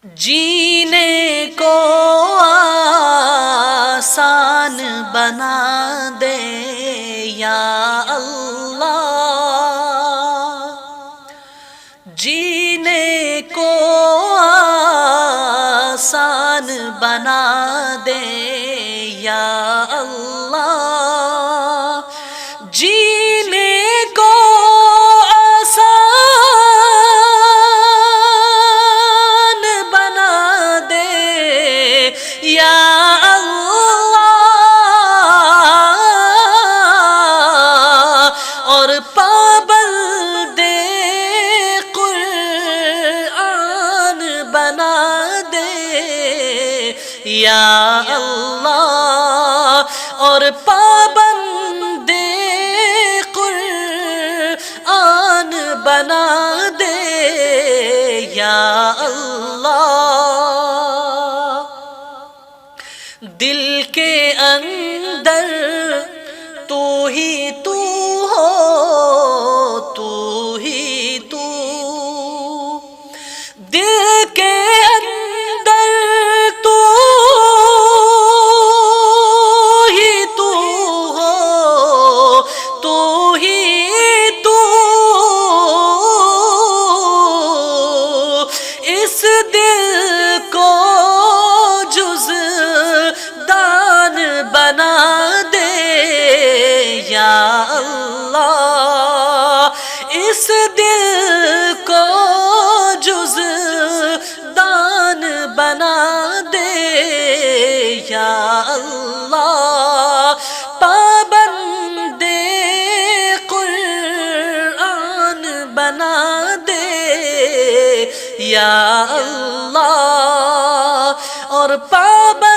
جینے کو آسان بنا دے یا اللہ، جینے کو آسان بنا دے یا اللہ، جینے کو آسان بنا دے یا اللہ، اور پابند قرآن بنا دے یا اللہ، اور پابند قرآن بنا دے یا اللہ۔ دل کے اندر تو ہی تو ہو، تو ہی تو، دل کے اندر تو ہی تو ہو، تو ہی تو، اس دل کو جز دان بنا دے یا اللہ، اس دل کو جز دان بنا دے یا اللہ، پابند قرآن بنا دے یا اللہ، اور پابند